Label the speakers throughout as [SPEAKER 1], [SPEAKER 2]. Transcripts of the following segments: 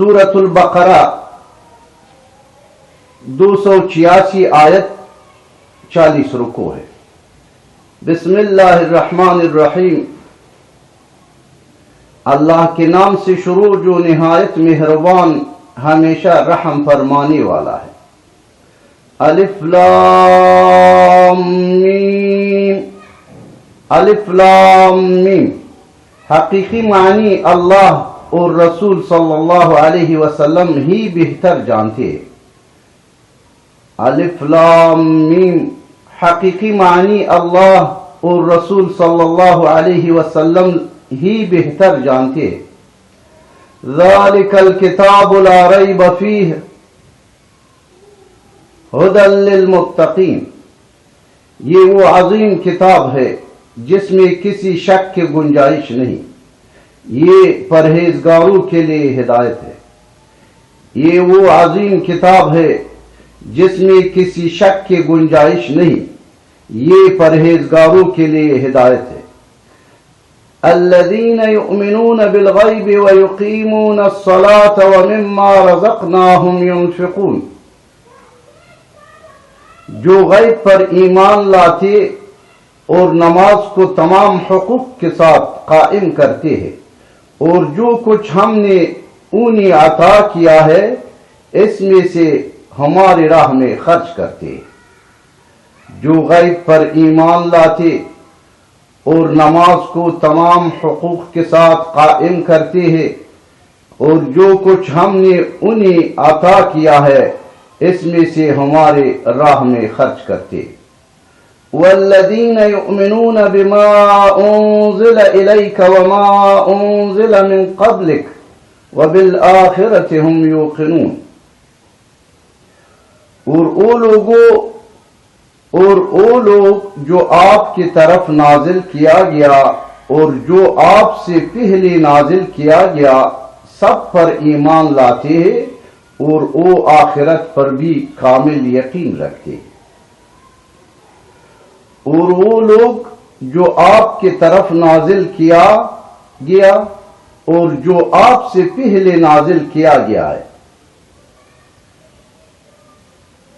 [SPEAKER 1] سورۃ البقرہ 286 آیت 40 رکوع ہے۔ بسم اللہ الرحمن الرحیم، اللہ کے نام سے شروع جو نہایت مہربان ہمیشہ رحم فرمانے والا ہے۔ الف لام میم، الف لام میم حقیقی معنی اللہ اور رسول صلی اللہ علیہ وسلم ہی بہتر جانتے ہیں۔ الف لام میم حقیقی معنی اللہ اور رسول صلی اللہ علیہ وسلم ہی بہتر جانتے ہیں۔ ذالک الکتاب لا ریب فیہ ھدی للمتقین، یہ وہ عظیم کتاب ہے جس میں کسی شک کی گنجائش نہیں، یہ پرہیزگاروں کے لیے ہدایت ہے۔ یہ وہ عظیم کتاب ہے جس میں کسی شک کی گنجائش نہیں، یہ پرہیزگاروں کے لیے ہدایت ہے۔ الذین یؤمنون بالغیب ویقیمون الصلاة ومما رزقناہم ینفقون، جو غیب پر ایمان لاتے اور نماز کو تمام حقوق کے ساتھ قائم کرتے ہیں، اور جو کچھ ہم نے انہیں عطا کیا ہے اس میں سے ہماری راہ میں خرچ کرتے ہیں۔ جو غیب پر ایمان لاتے اور نماز کو تمام حقوق کے ساتھ قائم کرتے ہیں، اور جو کچھ ہم نے انہیں عطا کیا ہے اس میں سے ہمارے راہ میں خرچ کرتے ہیں۔ والذین یؤمنون بما انزل الیک وما انزل من قبلک وبالآخرۃ هم یوقنون، اور وہ لوگ جو آپ کی طرف نازل کیا گیا اور جو آپ سے پہلے نازل کیا گیا سب پر ایمان لاتے ہیں، اور وہ آخرت پر بھی کامل یقین رکھتے ہیں۔ اور وہ لوگ جو آپ کی طرف نازل کیا گیا اور جو آپ سے پہلے نازل کیا گیا ہے،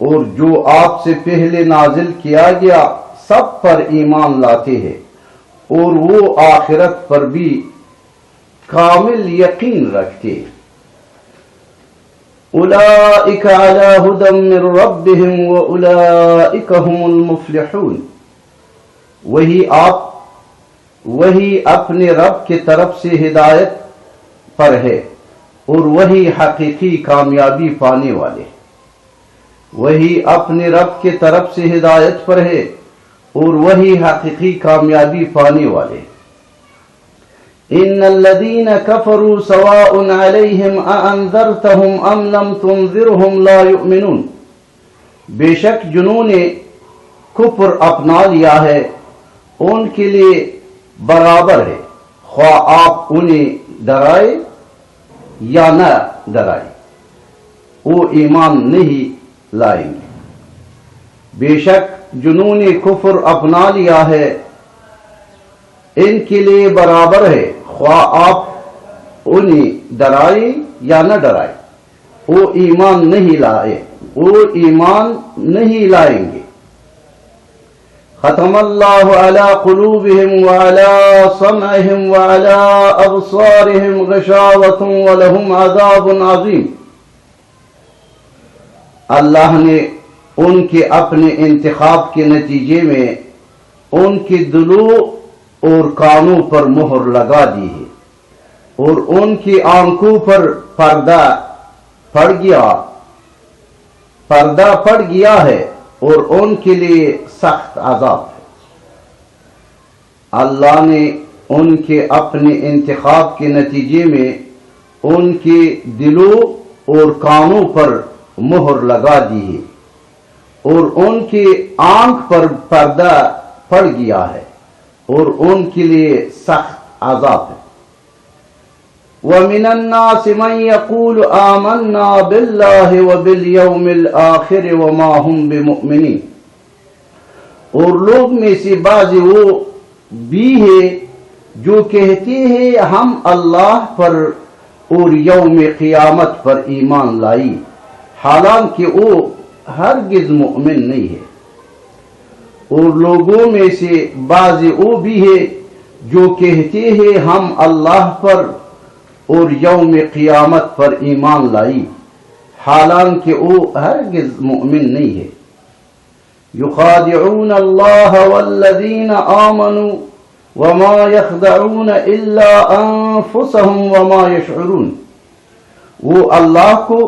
[SPEAKER 1] اور جو آپ سے پہلے نازل کیا گیا سب پر ایمان لاتے ہیں، اور وہ آخرت پر بھی کامل یقین رکھتے ہیں۔ اولئک علی ھدی من ربہم واولئک ھم المفلحون، وہی اپنے رب کی طرف سے ہدایت پر ہے اور وہی حقیقی کامیابی پانے والے۔ وہی اپنے رب کی طرف سے ہدایت پر ہے اور وہی حقیقی کامیابی پانے والے۔ ان الذین کفروا سواء علیہم اانذرتہم ام لم تنذرہم لا یؤمنون، بے شک جنہوں نے کفر اپنا لیا ہے ان کے لیے برابر ہے، خواہ آپ انہیں ڈرائے یا نہ ڈرائے، وہ ایمان نہیں لائیں گے۔ بے شک جنہوں نے کفر اپنا لیا ہے ان کے لیے برابر ہے، خواہ آپ انہیں ڈرائے یا نہ ڈرائے، وہ ایمان نہیں لائیں گے۔ ختم اللہ علی قلوبہم وعلی سمعہم وعلی ابصارہم غشاوۃ ولہم عذاب عظیم، اللہ نے ان کے اپنے انتخاب کے نتیجے میں ان کے دلوں اور کانوں پر مہر لگا دی ہے، اور ان کی آنکھوں پر پردہ پڑ گیا ہے، اور ان کے لیے سخت عذاب ہے۔ اللہ نے ان کے اپنے انتخاب کے نتیجے میں ان کے دلوں اور کانوں پر مہر لگا دی ہے، اور ان کی آنکھ پر پردہ پڑ گیا ہے، اور ان کے لیے سخت عذاب ہے۔ وَمِنَ النَّاسِ مَن يَقُولُ آمَنَّا بِاللَّهِ وَبِالْيَوْمِ الْآخِرِ وَمَا هُمْ بِمُؤْمِنِينَ، اور لوگ میں سے بعض وہ بھی ہے جو کہتے ہیں ہم اللہ پر اور یوم قیامت پر ایمان لائی، حالانکہ وہ ہرگز مؤمن نہیں ہے۔ اور لوگوں میں سے بعض وہ بھی ہے جو کہتے ہیں ہم اللہ پر اور یوم قیامت پر ایمان لائی، حالانکہ وہ ہرگز مؤمن نہیں ہے۔ یخادعون اللہ والذین آمنوا وما يخدعون الا انفسهم وما يشعرون۔ وہ اللہ کو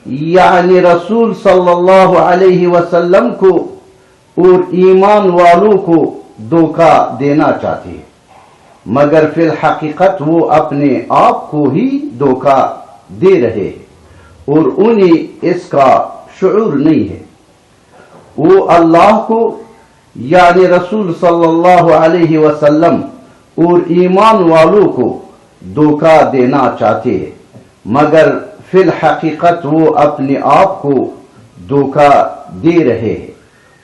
[SPEAKER 1] یعنی رسول صلی اللہ علیہ وسلم کو اور ایمان والوں کو دھوکہ دینا چاہتے ہیں، مگر فی الحقیقت وہ اپنے آپ کو ہی دھوکہ دے رہے ہیں اور انہیں اس کا شعور نہیں ہے۔ وہ اللہ کو یعنی رسول صلی اللہ علیہ وسلم اور ایمان والوں کو دھوکہ دینا چاہتے ہیں، مگر فی الحقیقت وہ اپنے آپ کو دھوکہ دے رہے ہیں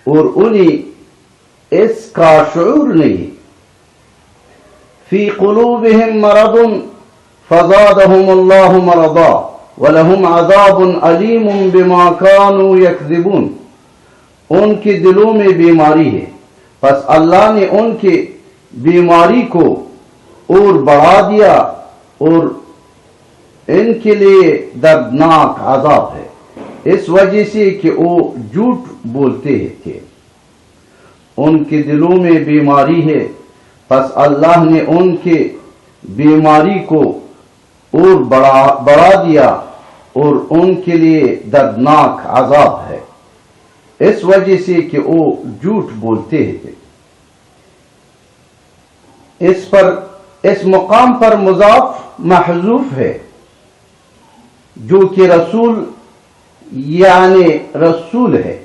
[SPEAKER 1] اور انہیں اس کا شعور نہیں۔ فی قلوبہم مرض فزادہم اللہ مرضا ولہم عذاب علیم بما کانوا یکذبون۔ ان کے دلوں میں بیماری ہے، پس اللہ نے ان کے بیماری کو اور بڑھا دیا اور ان کے لیے دردناک عذاب ہے، اس وجہ سے کہ وہ جھوٹ بولتے تھے۔ ان کے دلوں میں بیماری ہے، پس اللہ نے ان کے بیماری کو اور بڑھا دیا اور ان کے لیے دردناک عذاب ہے، اس وجہ سے کہ وہ جھوٹ بولتے تھے۔ اس مقام پر مضاف محذوف ہے، جو کہ رسول یعنی رسول ہے،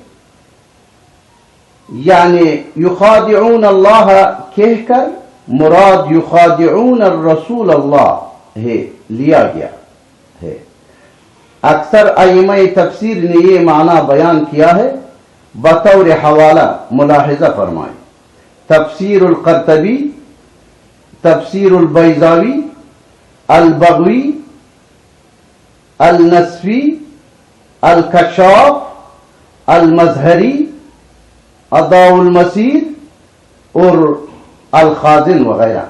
[SPEAKER 1] یعنی یخادعون اللہ کہہ کر مراد یخادعون الرسول اللہ ہے لیا گیا ہے۔ اکثر ائمہ تفسیر نے یہ معنی بیان کیا ہے، بطور حوالہ ملاحظہ فرمائیں: تفسیر القرطبی، تفسیر البیضاوی، البغوی، النسفی، الکشاف، المظہری، اضاء المسیر اور الخازن وغیرہ۔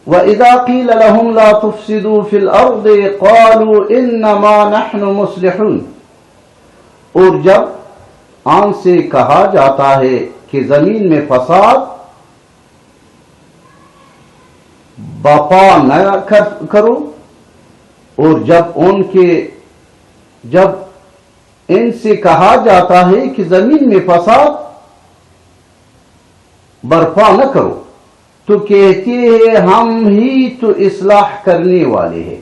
[SPEAKER 1] وَإِذَا قِيلَ لَهُمْ لَا تُفْسِدُوا فِي الْأَرْضِ قَالُوا إِنَّمَا نَحْنُ مُصْلِحُونَ۔ اور جب ان سے کہا جاتا ہے کہ زمین میں فساد برپا نہ کرو، اور جب ان سے کہا جاتا ہے کہ زمین میں فساد برپا نہ کرو تو کہتے ہیں ہم ہی تو اصلاح کرنے والے ہیں۔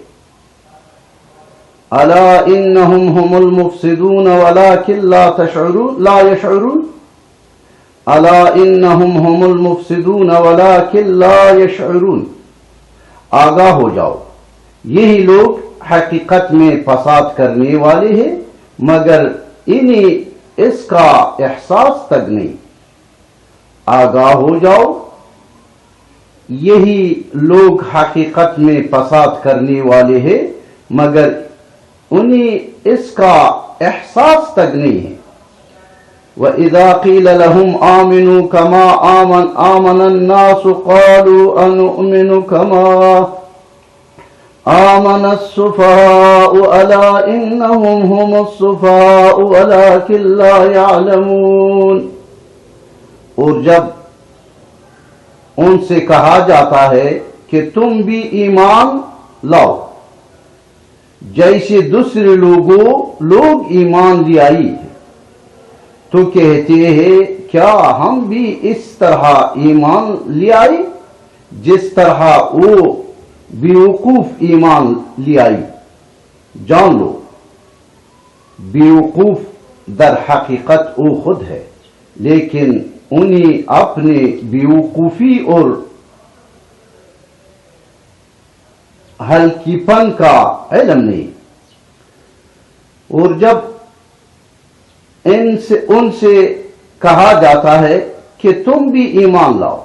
[SPEAKER 1] الا انہم هم المفسدون ولكن لا يشعرون۔ الا انہم هم المفسدون ولكن لا يشعرون۔ آگاہ ہو جاؤ، یہی لوگ حقیقت میں فساد کرنے والے ہیں مگر انہیں اس کا احساس تک نہیں۔ آگاہ ہو جاؤ، یہی لوگ حقیقت میں فساد کرنے والے ہیں مگر انہیں اس کا احساس تک نہیں ہے۔ وَإِذَا قِيلَ لَهُمْ آمِنُوا كَمَا آمَنَ النَّاسُ قَالُوا أَنُؤْمِنُ كَمَا آمَنَ السُّفَهَاءُ أَلَا إِنَّهُمْ هُمُ السُّفَهَاءُ وَلَكِنْ لَا يَعْلَمُونَ۔ اور جب ان سے کہا جاتا ہے کہ تم بھی ایمان لاؤ جیسے دوسرے لوگ ایمان لے آئی ہیں، تو کہتے ہیں کیا ہم بھی اس طرح ایمان لے آئی جس طرح وہ بیوقوف ایمان لے آئی۔ جان لو، بیوقوف در حقیقت وہ خود ہے، لیکن انہیں اپنے بیوقوفی اور ہلکی پن کا علم نہیں۔ اور جب ان سے کہا جاتا ہے کہ تم بھی ایمان لاؤ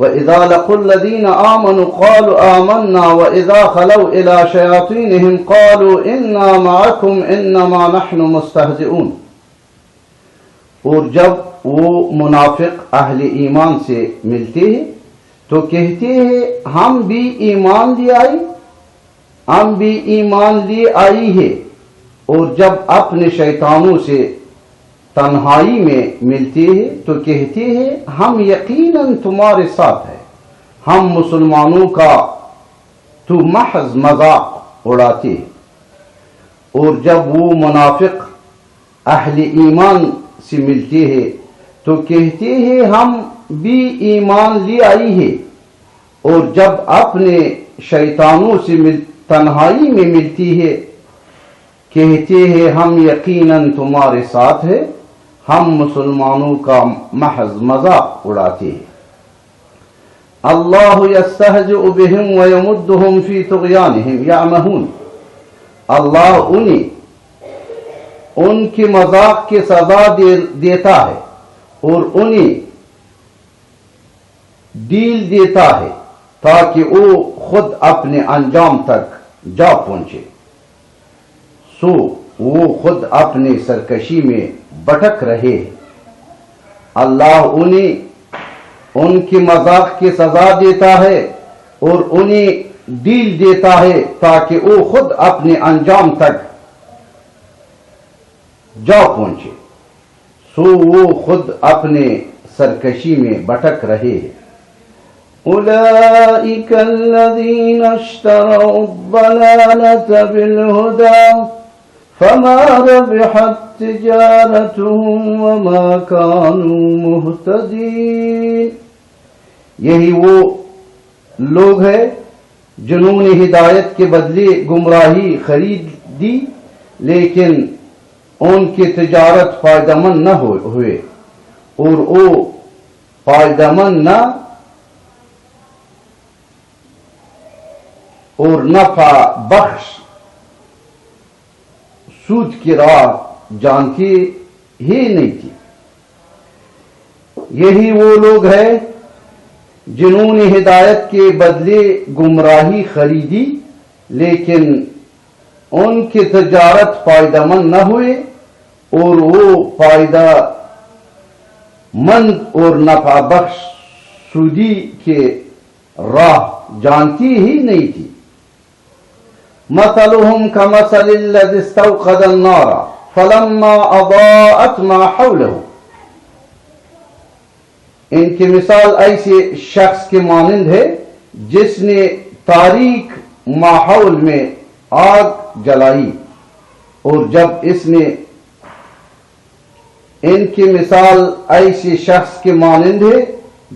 [SPEAKER 1] وَإِذَا لَقُوا الَّذِينَ آمَنُوا قَالُوا آمَنَّا وَإِذَا خَلَوْا إِلَى شَيَاطِينِهِمْ قَالُوا إِنَّا مَعَكُمْ إِنَّمَا نَحْنُ مُسْتَهْزِئُونَ۔ اور جب وہ منافق اہل ایمان سے ملتے ہیں تو کہتے ہیں ہم بھی ایمان لے آئے، ہم بھی ایمان لے آئی ہے، اور جب اپنے شیطانوں سے تنہائی میں ملتے ہیں تو کہتے ہیں ہم یقیناً تمہارے ساتھ ہیں، ہم مسلمانوں کا تو محض مذاق اڑاتے ہیں۔ اور جب وہ منافق اہل ایمان سے ملتے ہیں تو کہتے ہیں ہم بھی ایمان لے آئی ہے، اور جب اپنے شیطانوں سے تنہائی میں ملتی ہے کہتے ہیں ہم یقیناً تمہارے ساتھ ہیں، ہم مسلمانوں کا محض مذاق اڑاتے ہیں۔ اللہ یستہزئ بہم ویمدہم فی طغیانہم یعمہون۔ اللہ انہیں ان کی مذاق کی سزا دیتا ہے اور انہیں ڈیل دیتا ہے تاکہ وہ خود اپنے انجام تک جا پہنچے، سو وہ خود اپنی سرکشی میں بھٹک رہے ہیں۔ اللہ انہیں ان کی مذاق کی سزا دیتا ہے اور انہیں ڈیل دیتا ہے تاکہ وہ خود اپنے انجام تک جا پہنچے، سو وہ خود اپنے سرکشی میں بھٹک رہے ہیں۔ اولئک الذین اشتروا الضلالة بالہدی فما ربحت تجارتهم وما كانوا مهتدین۔ یہی وہ لوگ ہیں جنہوں نے ہدایت کے بدلے گمراہی خریدی، لیکن ان کی تجارت فائدہ مند نہ ہوئے اور وہ فائدہ مند نہ اور نفع بخش سود کی راہ جانتی ہی نہیں تھی۔ یہی وہ لوگ ہیں جنہوں نے ہدایت کے بدلے گمراہی خریدی، لیکن ان کی تجارت فائدہ مند نہ ہوئے اور وہ فائدہ مند اور نفع بخش سودی کے راہ جانتی ہی نہیں تھی۔ مثلهم كمثل الذي استوقد النار فلما اضاءت ما حوله۔ ان کی مثال ایسے شخص کے مانند ہے جس نے تاریک ماحول میں آگ جلائی، اور جب اس نے ان کی مثال ایسے شخص کے مانند ہے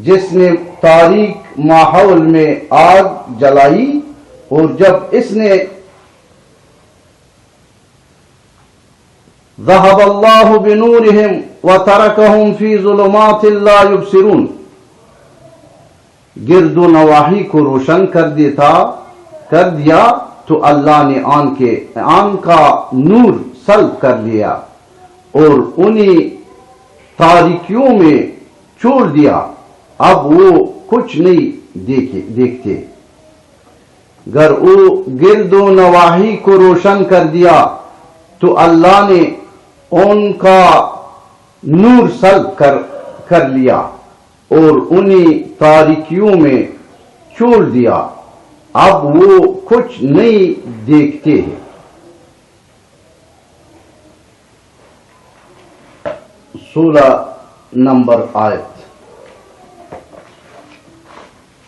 [SPEAKER 1] جس نے تاریک ماحول میں آگ جلائی، اور جب اس نے ذهب الله بنورهم وتركهم في ظلمات لا يبصرون، گرد و نواحی کو روشن کر دیا تو اللہ نے آن کا نور سلب کر لیا اور انہیں تاریکیوں میں چھوڑ دیا، اب وہ کچھ نہیں دیکھتے۔ گر وہ گرد و نواحی کو روشن کر دیا تو اللہ نے ان کا نور سلب کر لیا اور انہیں تاریکیوں میں چھوڑ دیا، اب وہ کچھ نہیں دیکھتے ہیں۔ 16 نمبر آیت۔